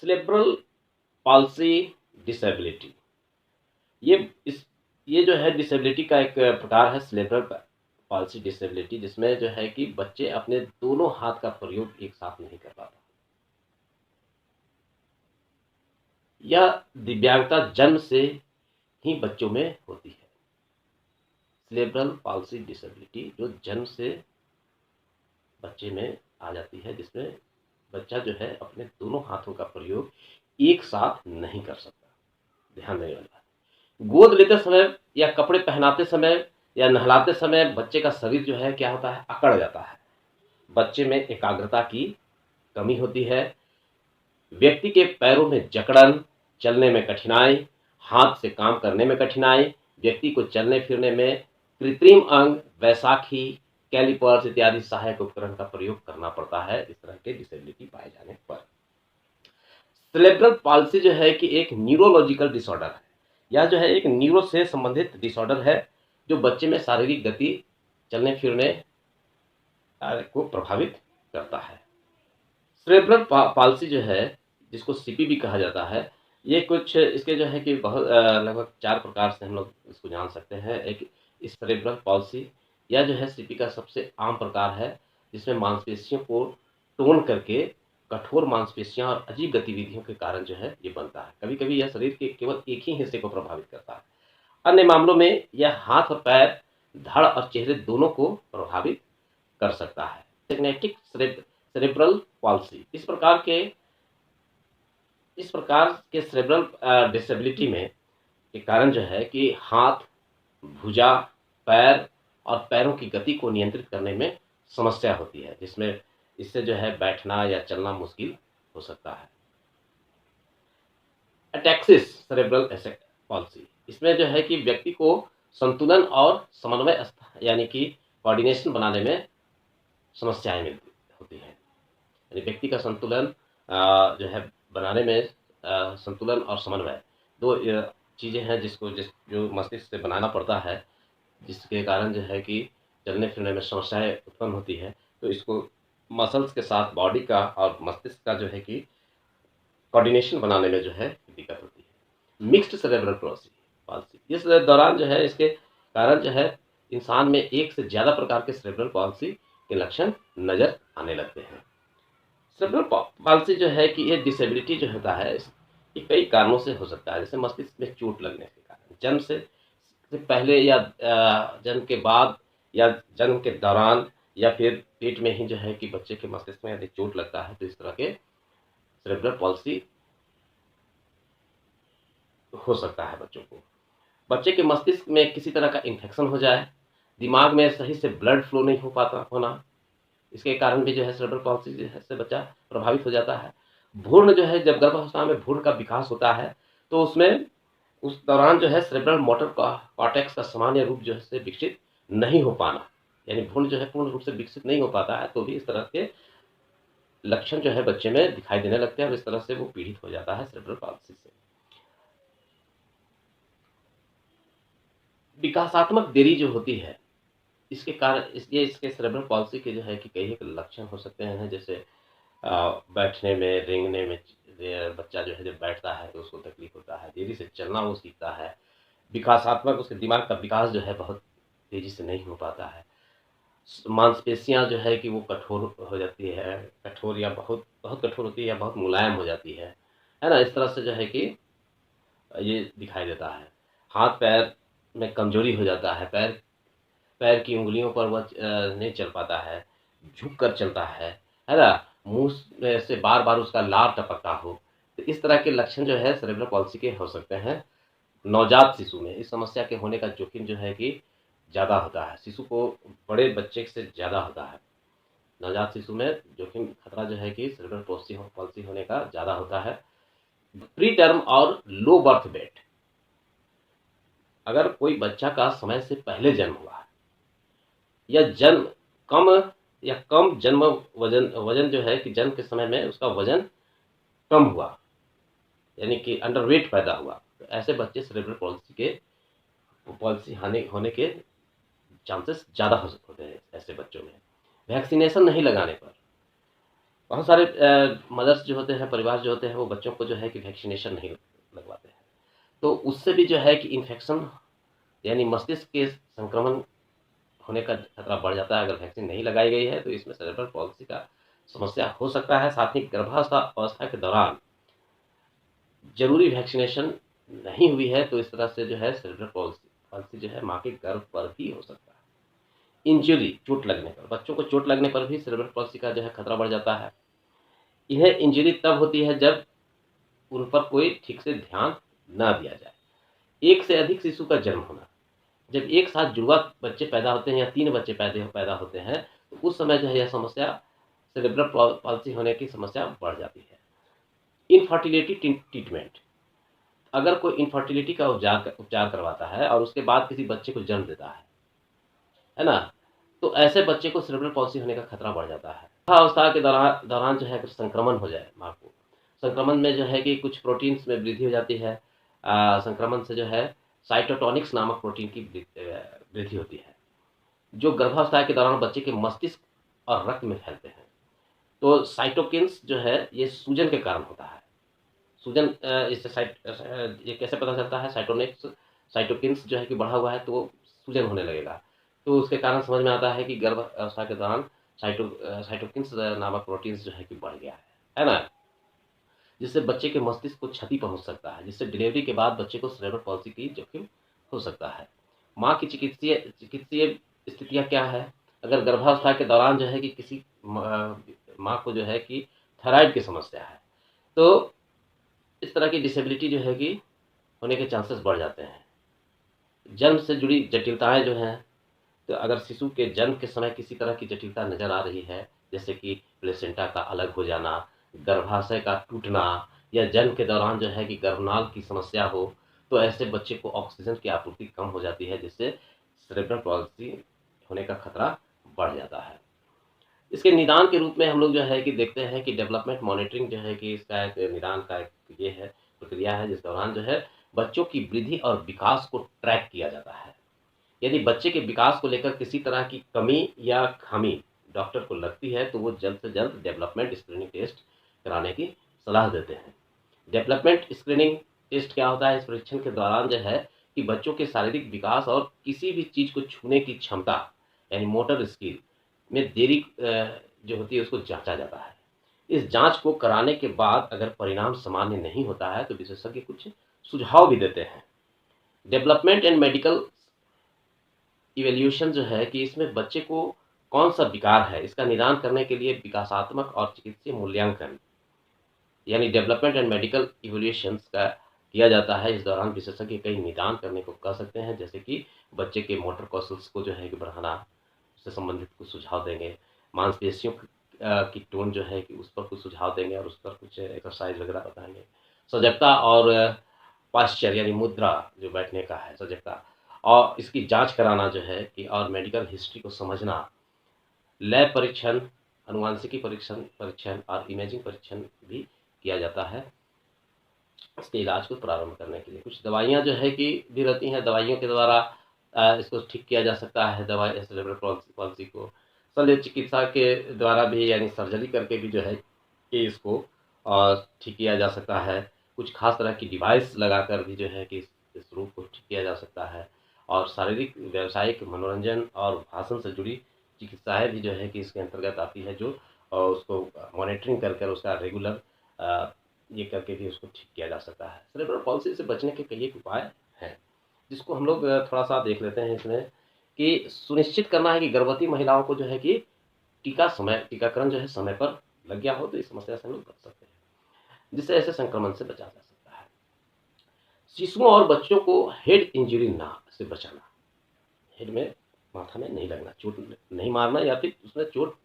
Cerebral palsy disability, ये इस ये जो है डिसेबिलिटी का एक प्रकार है, सेरेब्रल पॉल्सी डिसेबिलिटी, जिसमें जो है कि बच्चे अपने दोनों हाथ का प्रयोग एक साथ नहीं कर पाते। यह दिव्यांगता जन्म से ही बच्चों में होती है। सेरेब्रल पॉल्सी डिसेबिलिटी जो जन्म से बच्चे में आ जाती है, जिसमें बच्चा जो है अपने दोनों हाथों का प्रयोग एक साथ नहीं कर सकता। ध्यान देने वाली बात, गोद लेते समय या कपड़े पहनाते समय या नहलाते समय बच्चे का शरीर जो है क्या होता है, अकड़ जाता है। बच्चे में एकाग्रता की कमी होती है। व्यक्ति के पैरों में जकड़न, चलने में कठिनाई, हाथ से काम करने में कठिनाई, व्यक्ति को चलने फिरने में कृत्रिम अंग, वैसाखी, कैलिपर्स इत्यादि सहायक उपकरण का प्रयोग करना पड़ता है इस तरह के डिसेबिलिटी पाए जाने पर। सेरेब्रल पॉल्सी जो है कि एक न्यूरोलॉजिकल डिसऑर्डर है। यह जो है एक न्यूरो से संबंधित डिसऑर्डर है, जो बच्चे में शारीरिक गति, चलने फिरने को प्रभावित करता है। सेरेब्रल पॉल्सी जो है, जिसको सीपी भी कहा जाता है, ये कुछ इसके जो है कि बहुत लगभग 4 प्रकार से हम लोग इसको जान सकते हैं। एक सेरेब्रल पॉल्सी, यह जो है सीपी का सबसे आम प्रकार है, जिसमें मांसपेशियों को टोन करके कठोर मांसपेशियां और अजीब गतिविधियों के कारण जो है ये बनता है। कभी-कभी यह शरीर के केवल एक ही हिस्से को प्रभावित करता है। अन्य मामलों में यह हाथ और पैर, धड़ और चेहरे दोनों को प्रभावित कर सकता है। सिग्नेटिक सेरेब्रल पॉल्सी, इस प्रकार के सेरेब्रल डिसेबिलिटी में के कारण जो है कि हाथ, भुजा, पैर और पैरों की गति को नियंत्रित करने में समस्या होती है, जिसमें इससे जो है बैठना या चलना मुश्किल हो सकता है। अटैक्सिस सेरेब्रल पॉल्सी, इसमें जो है कि व्यक्ति को संतुलन और समन्वय यानी कि कोऑर्डिनेशन बनाने में समस्याएं मिलती होती हैं। यानी व्यक्ति का संतुलन जो है बनाने में संतुलन और समन्वय दो चीज़ें हैं जो मस्तिष्क से बनाना पड़ता है, जिसके कारण जो है कि चलने फिरने में समस्याएं उत्पन्न होती है। तो इसको मसल्स के साथ बॉडी का और मस्तिष्क का जो है कि कोऑर्डिनेशन बनाने में जो है दिक्कत होती है। मिक्स्ड सेरेब्रल पॉल्सी, इस दौरान जो है इसके कारण जो है इंसान में एक से ज़्यादा प्रकार के सेरेब्रल पॉल्सी के लक्षण नज़र आने लगते हैं। सेरेब्रल पॉल्सी जो है कि ये डिसेबिलिटी जो होता है, ये कई कारणों से हो सकता है। जैसे मस्तिष्क में चोट लगने के कारण, जन्म से पहले या जन्म के बाद या जन्म के दौरान या फिर पेट में ही जो है कि बच्चे के मस्तिष्क में यदि चोट लगता है, तो इस तरह के सेरेब्रल पॉल्सी हो सकता है बच्चों को। बच्चे के मस्तिष्क में किसी तरह का इन्फेक्शन हो जाए, दिमाग में सही से ब्लड फ्लो नहीं हो पाता होना, इसके कारण भी जो है सेरेब्रल पॉल्सी जो है से बच्चा प्रभावित हो जाता है। भ्रूण जो है, जब गर्भावस्था में भ्रूण का विकास होता है, तो उसमें उस दौरान जो है सेरेब्रल मोटर कॉर्टेक्स का सामान्य रूप जो है से विकसित नहीं हो पाना, यानी भ्रूण जो है पूर्ण रूप से विकसित नहीं हो पाता है, तो भी इस तरह के लक्षण जो है बच्चे में दिखाई देने लगते हैं और इस तरह से वो पीड़ित हो जाता है सेरेब्रल पॉल्सी से। विकासात्मक देरी जो होती है, इसके कारण इसके सेरेब्रल पॉल्सी के जो है कि कई एक लक्षण हो सकते हैं, जैसे बैठने में, रेंगने में, बच्चा जो है जब बैठता है तो उसको तकलीफ होता है, देरी से चलना वो सीखता है, विकासात्मक उसके दिमाग का विकास जो है बहुत तेजी से नहीं हो पाता है, मांसपेशियां जो है कि वो कठोर हो जाती है, कठोर या बहुत बहुत कठोर होती है या बहुत मुलायम हो जाती है ना। इस तरह से जो है कि ये दिखाई देता है। हाथ पैर में कमजोरी हो जाता है, पैर पैर की उंगलियों पर वह नहीं चल पाता है, झुक कर चलता है ना? मुँह में से बार-बार उसका लार टपकता हो। तो इस तरह के लक्षण जो है सेरेब्रल पॉल्सी के हो सकते हैं। नवजात शिशु में इस समस्या के होने का जोखिम जो है कि ज़्यादा होता है। शिशु को बड़े बच्चे से ज़्यादा होता है। नवजात शिशु में जोखिम खतरा जो है कि सेरेब्रल पॉल्सी होने का ज़्यादा होता है। प्री टर्म और लो बर्थ वेट, अगर कोई बच्चा का समय से पहले जन्म हुआ है या जन्म कम या कम जन्म वजन जो है कि जन्म के समय में उसका वजन कम हुआ, यानी कि अंडरवेट पैदा हुआ, तो ऐसे बच्चे सेरेब्रल पॉल्सी होने के चांसेस ज़्यादा होते हैं ऐसे बच्चों में। वैक्सीनेशन नहीं लगाने पर बहुत सारे मदर्स जो होते हैं, परिवार जो होते हैं, वो बच्चों को जो है कि वैक्सीनेशन नहीं लगवाते हैं। तो उससे भी जो है कि इन्फेक्शन यानी मस्तिष्क के संक्रमण होने का खतरा बढ़ जाता है। अगर वैक्सीन नहीं लगाई गई है तो इसमें सेरेब्रल पॉल्सी का समस्या हो सकता है। साथ ही गर्भावस्था अवस्था के दौरान जरूरी वैक्सीनेशन नहीं हुई है तो इस तरह से जो है सेरेब्रल पॉल्सी जो है माँ के गर्भ पर भी हो सकता है। इंजरी, चोट लगने पर, बच्चों को चोट लगने पर भी सेरेब्रल पॉल्सी का जो है खतरा बढ़ जाता है। यह इंजरी तब होती है जब उन पर कोई ठीक से ध्यान ना दिया जाए। एक से अधिक शिशु का जन्म होना, जब एक साथ जुड़वा बच्चे पैदा होते हैं या 3 बच्चे पैदा होते हैं तो उस समय जो है यह समस्या सेरेब्रल पॉल्सी होने की समस्या बढ़ जाती है। इनफर्टिलिटी ट्रीटमेंट, अगर कोई इनफर्टिलिटी का उपचार करवाता है और उसके बाद किसी बच्चे को जन्म देता है ना? तो ऐसे बच्चे को सेरेब्रल पॉल्सी होने का खतरा बढ़ जाता है। अवस्था के दौरान जो है कुछ संक्रमण हो जाए माँ को, संक्रमण में जो है कि कुछ प्रोटीन्स में वृद्धि हो जाती है। संक्रमण से जो है साइटोटॉनिक्स नामक प्रोटीन की वृद्धि होती है, जो गर्भावस्था के दौरान बच्चे के मस्तिष्क और रक्त में फैलते हैं। तो साइटोकिन्स जो है ये सूजन के कारण होता है। सूजन इससे ये कैसे पता चलता है? साइटोकिन्स जो है कि बढ़ा हुआ है तो वो सूजन होने लगेगा। तो उसके कारण समझ में आता है कि गर्भ अवस्था के दौरान साइटोकिन्स नामक प्रोटीन्स जो है कि बढ़ गया है ना? जिससे बच्चे के मस्तिष्क को क्षति पहुंच सकता है, जिससे डिलीवरी के बाद बच्चे को सेरेब्रल पॉल्सी की जोखिम हो सकता है। माँ की चिकित्सीय स्थितियाँ क्या है? अगर गर्भावस्था के दौरान जो है कि किसी माँ को जो है कि थायराइड की समस्या है तो इस तरह की डिसेबिलिटी जो है कि होने के चांसेस बढ़ जाते हैं। जन्म से जुड़ी जटिलताएं जो हैं, तो अगर शिशु के जन्म के समय किसी तरह की जटिलता नजर आ रही है, जैसे कि प्लेसेंटा का अलग हो जाना, गर्भाशय का टूटना या जन्म के दौरान जो है कि गर्भनाल की समस्या हो, तो ऐसे बच्चे को ऑक्सीजन की आपूर्ति कम हो जाती है, जिससे सेरेब्रल पॉल्सी होने का खतरा बढ़ जाता है। इसके निदान के रूप में हम लोग जो है कि देखते हैं कि डेवलपमेंट मॉनिटरिंग जो है कि इसका एक निदान का एक ये है प्रक्रिया है, जिस दौरान जो है बच्चों की वृद्धि और विकास को ट्रैक किया जाता है। यदि बच्चे के विकास को लेकर किसी तरह की कमी या खामी डॉक्टर को लगती है तो वो जल्द से जल्द डेवलपमेंट स्क्रीनिंग टेस्ट कराने की सलाह देते हैं। डेवलपमेंट स्क्रीनिंग टेस्ट क्या होता है? इस परीक्षण के दौरान जो है कि बच्चों के शारीरिक विकास और किसी भी चीज को छूने की क्षमता यानी मोटर स्किल में देरी जो होती है उसको जांचा जाता है। इस जांच को कराने के बाद अगर परिणाम सामान्य नहीं होता है तो विशेषज्ञ कुछ सुझाव भी देते हैं। डेवलपमेंट एंड मेडिकल इवैल्यूएशन जो है कि इसमें बच्चे को कौन सा विकार है इसका निदान करने के लिए विकासात्मक और चिकित्सीय मूल्यांकन यानी डेवलपमेंट एंड मेडिकल इवैल्यूएशंस का किया जाता है। इस दौरान विशेषज्ञ कई निदान करने को कह सकते हैं, जैसे कि बच्चे के मोटर कौशल्स को जो है कि बढ़ाना, उससे संबंधित कुछ सुझाव देंगे। मांसपेशियों की टोन जो है कि उस पर कुछ सुझाव देंगे और उस पर कुछ एक्सरसाइज वगैरह बताएंगे। सजगता और पास्चर यानी मुद्रा जो बैठने का है, सजगता और इसकी जांच कराना जो है कि और मेडिकल हिस्ट्री को समझना, लैब परीक्षण, अनुवांशिकी परीक्षण परीक्षण और इमेजिंग परीक्षण भी किया जाता है इसके इलाज को प्रारंभ करने के लिए। कुछ दवाइयाँ जो है कि भी रहती हैं, दवाइयों के द्वारा इसको ठीक किया जा सकता है। दवाई सेरेब्रल पॉल्सी को शल्य चिकित्सा के द्वारा भी यानी सर्जरी करके भी जो है कि इसको ठीक किया जा सकता है। कुछ खास तरह की डिवाइस लगाकर भी जो है कि इस रोग को ठीक किया जा सकता है। और शारीरिक, व्यावसायिक, मनोरंजन और भाषण से जुड़ी चिकित्साएँ भी जो है कि इसके अंतर्गत आती है, जो उसको मॉनिटरिंग कर कर उसका रेगुलर ये करके भी उसको ठीक किया जा सकता है। सेरेब्रल पॉल्सी से बचने के कई एक उपाय हैं, जिसको हम लोग थोड़ा-सा देख लेते हैं इसमें कि सुनिश्चित करना है कि गर्भवती महिलाओं को जो है कि टीकाकरण जो है समय पर लग गया हो तो इस समस्या से हम लोग बच सकते हैं, जिससे ऐसे संक्रमण से बचा जा सकता है। शिशुओं और बच्चों को हेड इंजरी ना से बचाना, हेड में, माथा में नहीं लगना, चोट नहीं मारना या फिर उसमें चोट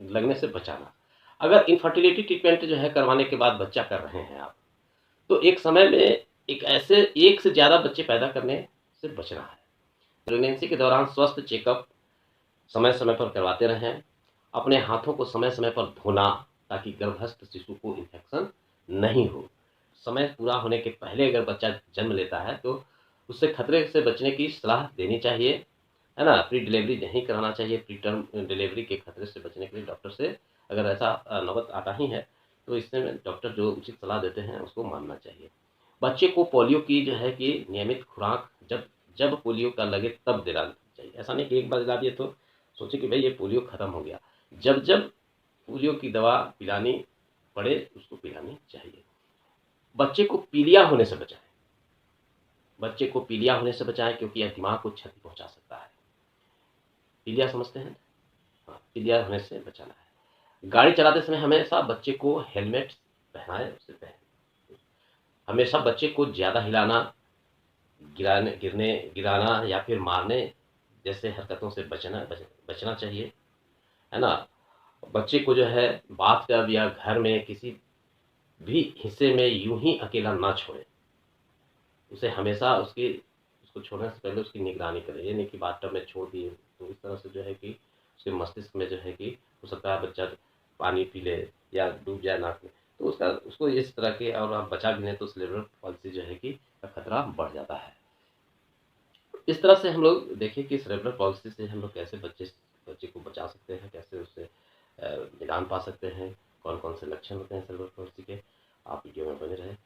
लगने से बचाना। अगर इनफर्टिलिटी ट्रीटमेंट जो है करवाने के बाद बच्चा कर रहे हैं आप, तो एक समय में एक से ज़्यादा बच्चे पैदा करने से बचना है। प्रेगनेंसी के दौरान स्वस्थ चेकअप समय-समय पर करवाते रहें। अपने हाथों को समय-समय पर धोना ताकि गर्भस्थ शिशु को इन्फेक्शन नहीं हो। समय पूरा होने के पहले अगर बच्चा जन्म लेता है तो उससे खतरे से बचने की सलाह देनी चाहिए, है ना? प्री डिलीवरी नहीं कराना चाहिए। प्री टर्म डिलीवरी के खतरे से बचने के लिए डॉक्टर से अगर ऐसा नौबत आता ही है तो इससे में डॉक्टर जो उचित सलाह देते हैं उसको मानना चाहिए। बच्चे को पोलियो की जो है कि नियमित खुराक जब जब पोलियो का लगे तब दिलाना चाहिए। ऐसा नहीं कि एक बार दिला दिए तो सोचे कि भाई ये पोलियो खत्म हो गया। जब जब पोलियो की दवा पिलानी पड़े उसको पिलानी चाहिए। बच्चे को पीलिया होने से बचाएं। बच्चे को पीलिया होने से बचाएं क्योंकि यह दिमाग को क्षति पहुंचा सकता है। पीलिया समझते हैं? हाँ, पीलिया होने से बचाना है। गाड़ी चलाते समय हमेशा बच्चे को हेलमेट पहनाए, उसे पहने। हमेशा बच्चे को ज़्यादा हिलाना, गिराना या फिर मारने जैसे हरकतों से बचना चाहिए, है ना? बच्चे को जो है बाथ टब या घर में किसी भी हिस्से में यूं ही अकेला ना छोड़े। उसे हमेशा उसको छोड़ने से पहले उसकी निगरानी करें। ये नहीं कि बाथ टब में छोड़ दिए तो इस तरह से जो है कि उसके मस्तिष्क में जो है कि हो सकता है बच्चा पानी पी ले या डूब जाए नाक में, तो उसको इस तरह के और आप बचा भी नहीं तो सेरेब्रल पॉल्सी जो है कि का खतरा बढ़ जाता है। इस तरह से हम लोग देखिए कि सेरेब्रल पॉल्सी से हम लोग कैसे बच्चे को बचा सकते हैं, कैसे उससे निदान पा सकते हैं, कौन कौन से लक्षण होते हैं सेरेब्रल पॉल्सी के। आप वीडियो में बने रहें।